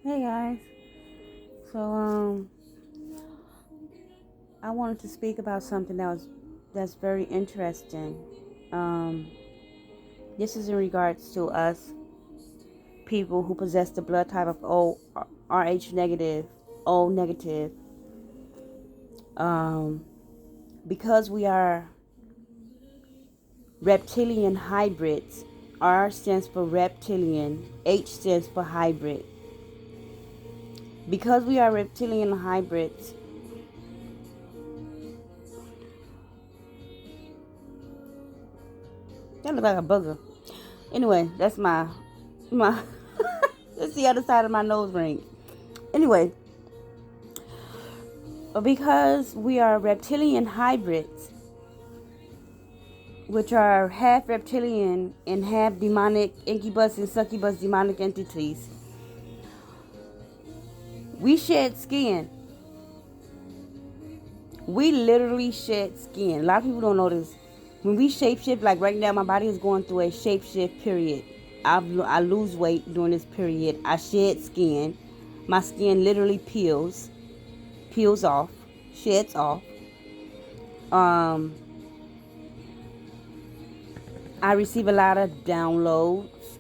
Hey guys. So I wanted to speak about something that's very interesting. Um this is in regards to us people who possess the blood type of O RH negative, O negative. Um because we are reptilian hybrids. R stands for reptilian, H stands for hybrid. Because we are reptilian hybrids, that look like a booger. Anyway, that's my that's the other side of my nose ring. Anyway, because we are reptilian hybrids, which are half reptilian and half demonic incubus and succubus demonic entities, we shed skin. We literally shed skin. A lot of people don't know this. When we shapeshift, like right now, my body is going through a shapeshift period. I lose weight during this period. I shed skin. My skin literally peels off, sheds off. Um, I receive a lot of downloads,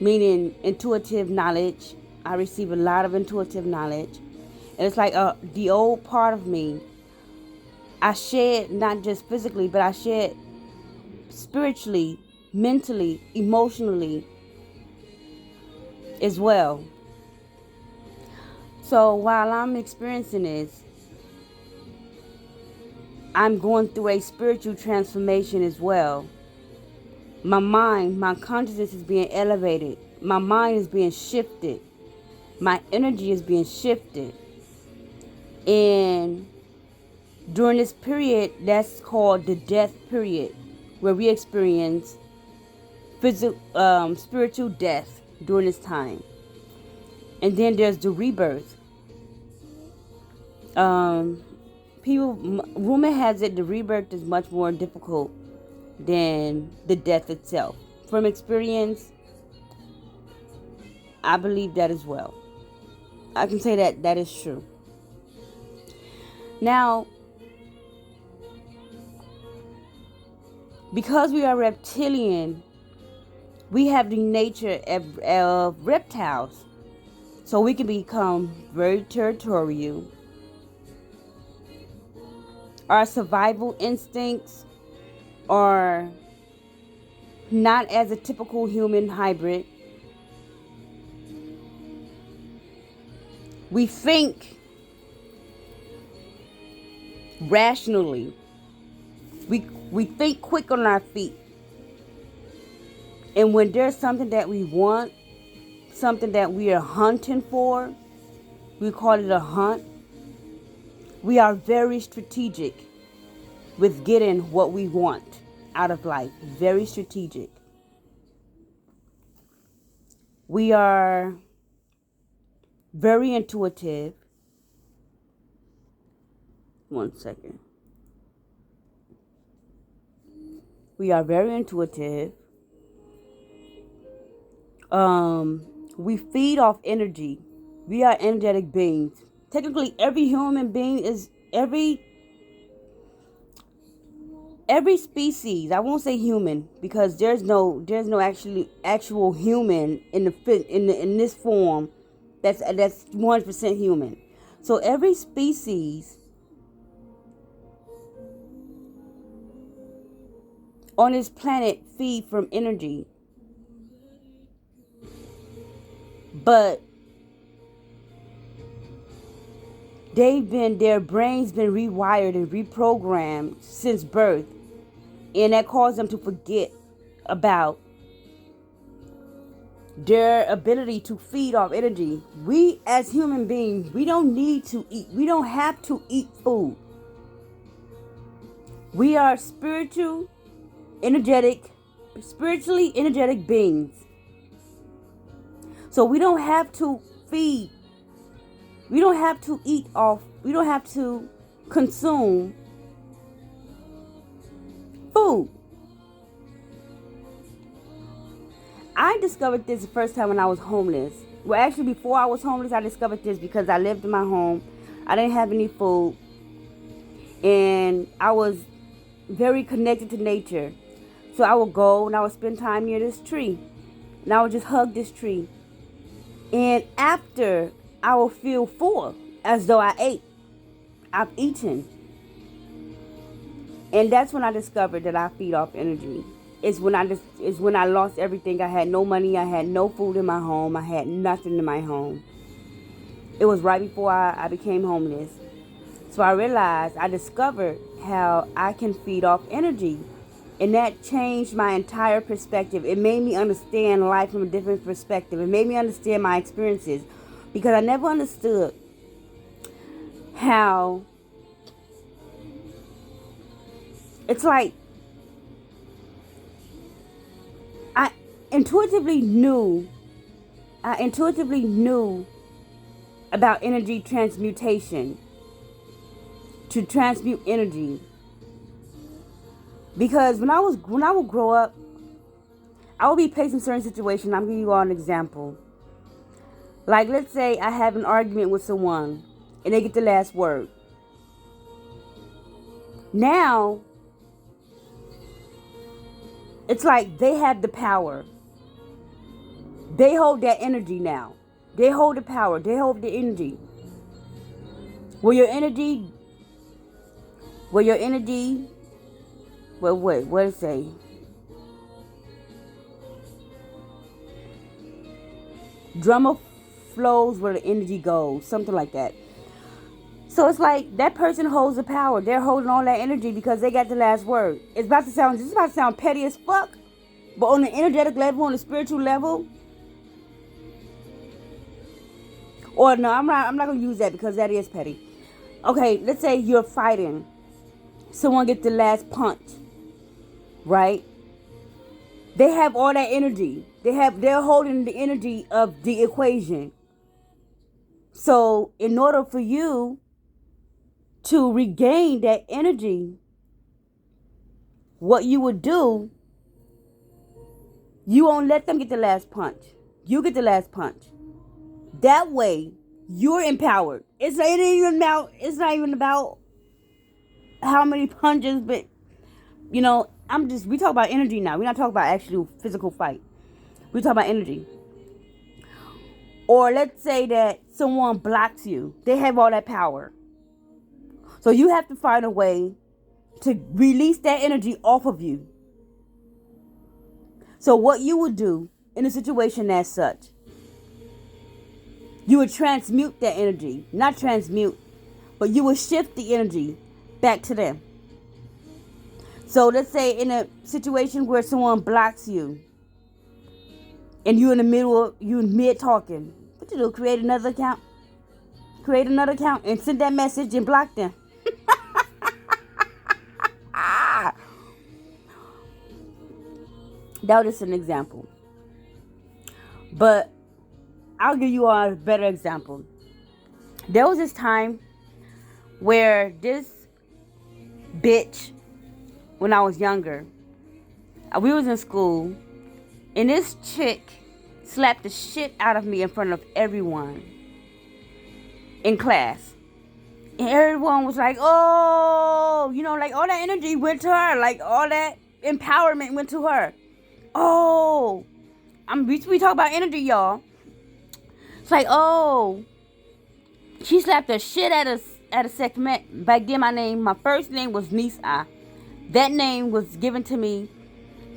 meaning intuitive knowledge. I receive a lot of intuitive knowledge. And it's like the old part of me, I shed not just physically, but I shed spiritually, mentally, emotionally as well. So while I'm experiencing this, I'm going through a spiritual transformation as well. My mind, my consciousness is being elevated. My mind is being shifted. My energy is being shifted. And during this period, that's called the death period, where we experience spiritual death during this time. And then there's the rebirth. Rumor has it the rebirth is much more difficult than the death itself. From experience, I believe that as well. I can say that is true. Now, because we are reptilian, we have the nature of reptiles. So we can become very territorial. Our survival instincts are not as a typical human hybrid. We think rationally. We think quick on our feet. And when there's something that we want, something that we are hunting for, we call it a hunt. We are very strategic with getting what we want out of life. Very strategic. We are very intuitive. One second. We are very intuitive. We feed off energy. We are energetic beings. Technically, every human being is every species. I won't say human because there's no actual human in this form that's 100% human. So every species on this planet feed from energy. But their brains been rewired and reprogrammed since birth. And that caused them to forget about their ability to feed off energy. We as human beings, we don't need to eat. We don't have to eat food. We are spiritually energetic beings. So we don't have to feed. We don't have to eat off. We don't have to consume food. I discovered this the first time when I was homeless. Well, actually, before I was homeless, I discovered this because I lived in my home. I didn't have any food. And I was very connected to nature. So I would go and I would spend time near this tree. And I would just hug this tree. And after, I would feel full, as though I ate. I've eaten. And that's when I discovered that I feed off energy. It's when I lost everything. I had no money. I had no food in my home. I had nothing in my home. It was right before I became homeless. So I discovered how I can feed off energy. And that changed my entire perspective. It made me understand life from a different perspective. It made me understand my experiences. Because I never understood how it's like I intuitively knew about energy transmutation, to transmute energy. Because when I would grow up, I would be placed in certain situations. I'm giving you all an example. Like, let's say I have an argument with someone and they get the last word. Now, it's like they have the power. They hold that energy now. They hold the power. They hold the energy. What does it say? Drummer flows where the energy goes. Something like that. So it's like that person holds the power. They're holding all that energy because they got the last word. This is about to sound petty as fuck. But on the energetic level, on the spiritual level, or no, I'm not gonna use that because that is petty. Okay, let's say you're fighting. Someone gets the last punch, right? They have all that energy. They're holding the energy of the equation. So in order for you to regain that energy, what you would do, you won't let them get the last punch. You get the last punch. That way, you're empowered. It's not even about how many punches, but we talk about energy now. We're not talking about actual physical fight. We talk about energy. Or let's say that someone blocks you. They have all that power. So you have to find a way to release that energy off of you. So what you would do in a situation as such, you would transmute that energy. Not transmute, but you would shift the energy back to them. So let's say in a situation where someone blocks you and you mid talking, what you do? Create another account and send that message and block them. That was just an example. But I'll give you all a better example. There was this time where this bitch, when I was younger, we was in school, and this chick slapped the shit out of me in front of everyone in class. And everyone was like, oh, like all that energy went to her. Like all that empowerment went to her. Oh, we talk about energy, y'all. It's like, oh, she slapped the shit out of segment. Back then, my first name was Nisa. That name was given to me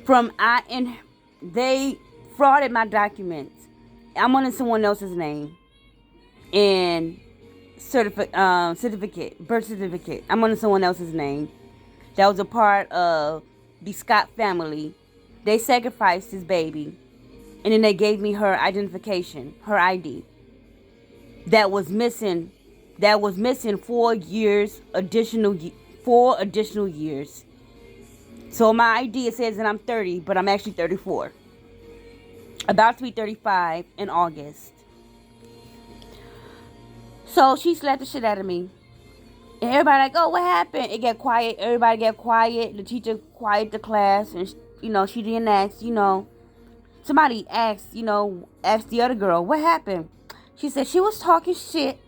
and they frauded my documents. I'm under someone else's name and birth certificate. I'm under someone else's name. That was a part of the Scott family. They sacrificed his baby, and then they gave me her identification, her ID. That was missing 4 additional years. So my ID, it says that I'm 30, but I'm actually 34. About to be 35 in August. So she slapped the shit out of me. And everybody like, oh, what happened? It got quiet. Everybody got quiet. The teacher quieted the class. And, she didn't ask, Somebody asked the other girl, what happened? She said she was talking shit.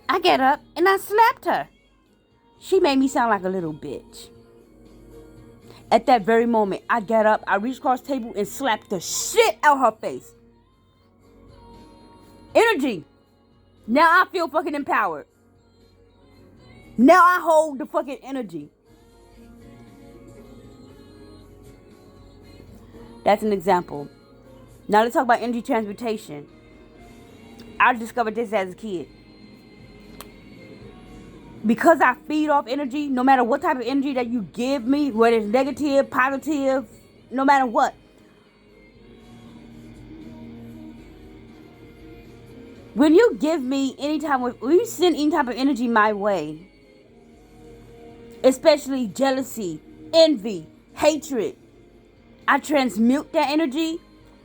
I get up and I slapped her. She made me sound like a little bitch. At that very moment, I got up, I reached across the table and slapped the shit out her face. Energy. Now I feel fucking empowered. Now I hold the fucking energy. That's an example. Now let's talk about energy transmutation. I discovered this as a kid. Because I feed off energy, no matter what type of energy that you give me, whether it's negative, positive, no matter what. When you give me when you send any type of energy my way, especially jealousy, envy, hatred, I transmute that energy,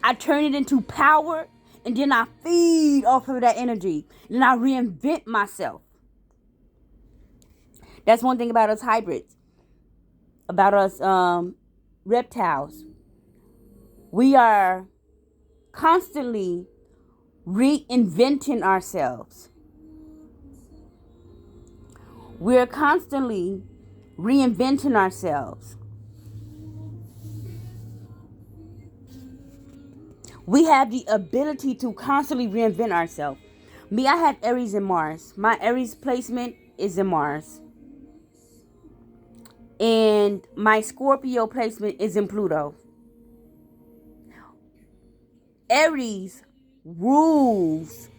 I turn it into power, and then I feed off of that energy. Then I reinvent myself. That's one thing about us hybrids, about us reptiles. We are constantly reinventing ourselves. We're constantly reinventing ourselves. We have the ability to constantly reinvent ourselves. Me, I have Aries in Mars. My Aries placement is in Mars. And my Scorpio placement is in Pluto. Aries rules.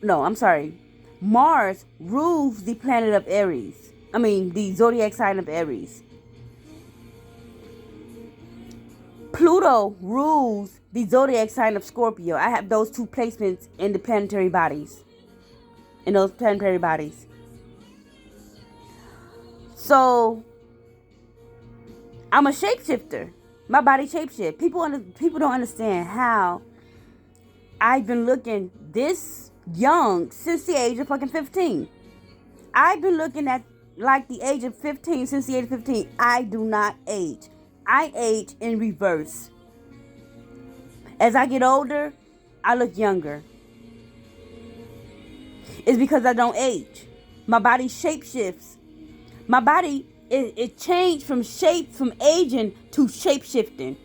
No, I'm sorry. Mars rules the planet of Aries. The zodiac sign of Aries. Pluto rules the zodiac sign of Scorpio. I have those two placements in the planetary bodies. In those planetary bodies. So, I'm a shapeshifter. My body shapeshifts. People don't understand how I've been looking this young since the age of fucking 15. I've been looking at like the age of 15 since the age of 15. I do not age. I age in reverse. As I get older, I look younger. It's because I don't age. My body shapeshifts. My body, it changed from aging to shape-shifting.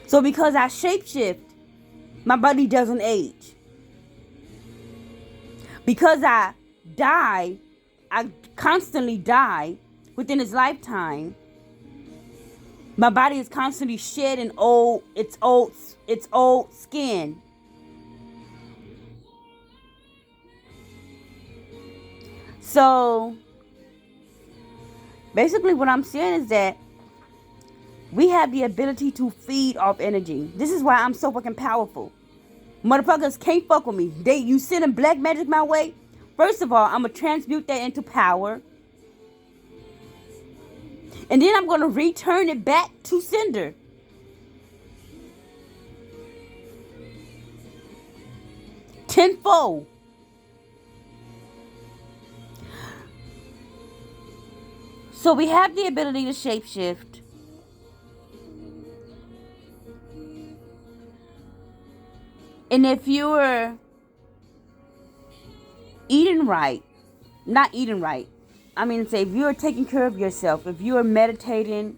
So because I shape-shift, my body doesn't age. Because I constantly die within its lifetime. My body is constantly shedding its old skin. So, basically what I'm saying is that we have the ability to feed off energy. This is why I'm so fucking powerful. Motherfuckers can't fuck with me. You sending black magic my way. First of all, I'm going to transmute that into power. And then I'm going to return it back to sender. Tenfold. So we have the ability to shapeshift. And if you're eating right, not eating right, if you're taking care of yourself, if you're meditating,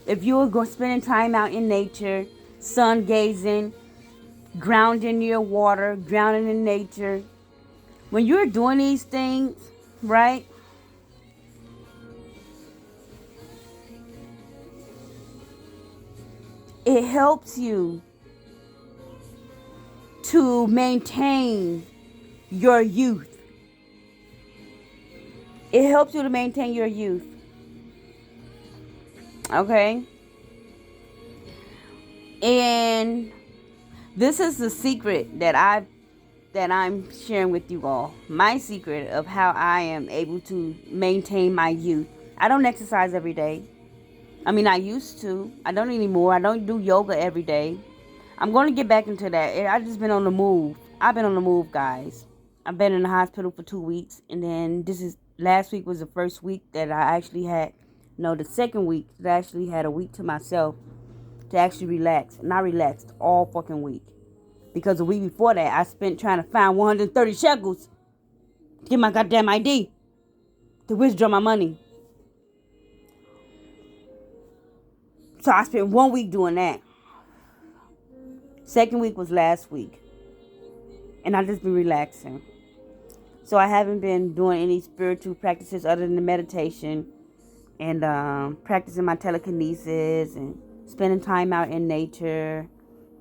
if you're spending time out in nature, sun gazing, grounding near water, grounding in nature, when you're doing these things, right? It helps you to maintain your youth. It helps you to maintain your youth. Okay? And this is the secret that I'm sharing with you all. My secret of how I am able to maintain my youth. I don't exercise every day. I used to. I don't anymore. I don't do yoga every day. I'm going to get back into that. I've just been on the move. I've been on the move, guys. I've been in the hospital for 2 weeks. And then last week was the first week that I actually had, the second week that I actually had a week to myself. to actually relax. And I relaxed all fucking week. Because the week before that, I spent trying to find 130 shekels to get my goddamn ID to withdraw my money. So I spent 1 week doing that. Second week was last week. And I just been relaxing. So I haven't been doing any spiritual practices other than the meditation and practicing my telekinesis and spending time out in nature.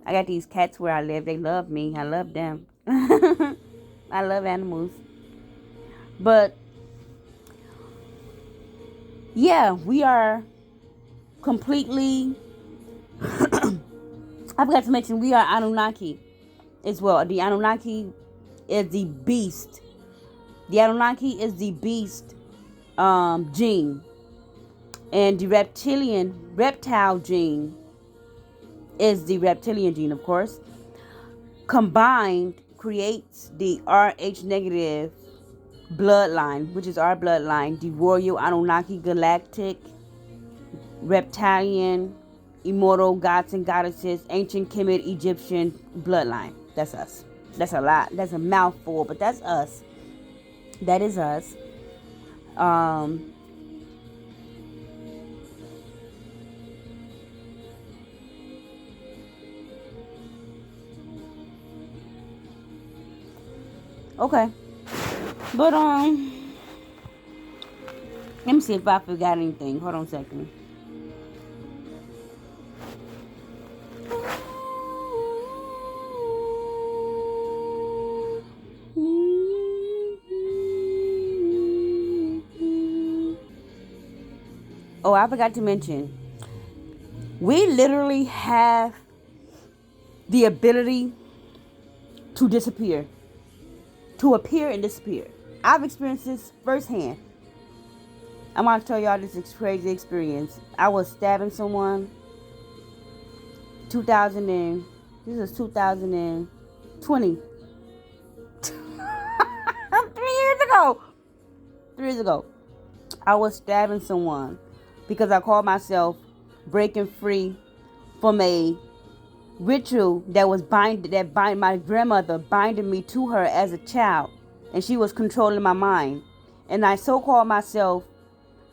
I got these cats where I live. They love me. I love them. I love animals. But yeah, we are completely I forgot to mention we are Annunaki as well. The Annunaki is the beast. The Annunaki is the beast gene. And the reptile gene is the reptilian gene, of course. Combined creates the RH negative bloodline, which is our bloodline, the royal Anunnaki galactic reptilian immortal gods and goddesses, ancient Kemet Egyptian bloodline. That's us. That's a lot. That's a mouthful, but that's us. That is us. Okay. But let me see if I forgot anything. Hold on a second. Oh, I forgot to mention, we literally have the ability to disappear, to appear and disappear. I've experienced this firsthand. I'm going to tell y'all this crazy experience. I was stabbing someone. This is 2020. 3 years ago. 3 years ago. I was stabbing someone because I called myself breaking free from a ritual that was my grandmother binding me to her as a child, and she was controlling my mind. And I so called myself.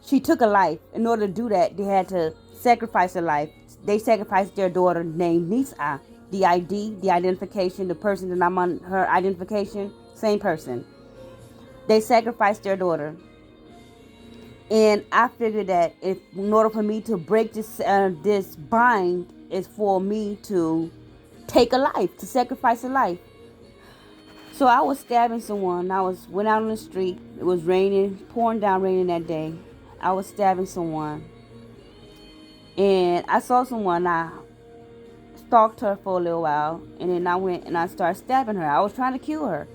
She took a life. In order to do that, they had to sacrifice a life. They sacrificed their daughter named Nisa. The ID, the identification, the person that I'm on her identification, same person. They sacrificed their daughter. And I figured that in order for me to break this bind is for me to take a life, to sacrifice a life. So I was stabbing someone. Went out on the street. It was raining, pouring down raining that day. I was stabbing someone. And I saw someone. I stalked her for a little while. And then I went and I started stabbing her. I was trying to kill her.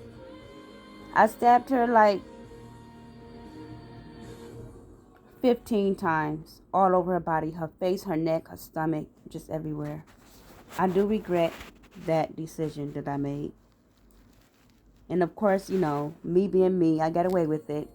I stabbed her like 15 times. All over her body. Her face, her neck, her stomach. Just everywhere. I do regret that decision that I made. And of course, me being me, I got away with it.